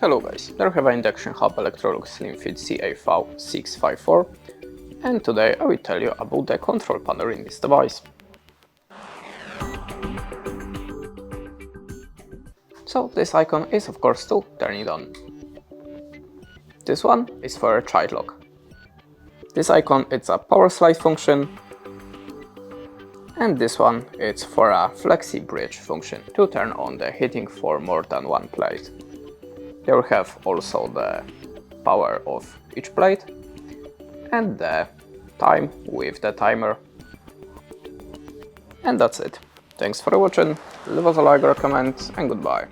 Hello guys, there we have an induction hub Electrolux Slim Fit CIV654, and today I will tell you about the control panel in this device. So this icon is of course to turn it on. This one is for a child lock. This icon is a power slide function, and this one is for a flexi bridge function to turn on the heating for more than one plate. There we have also the power of each plate and the time with the timer. And that's it. Thanks for watching, leave us a like or a comment, and goodbye.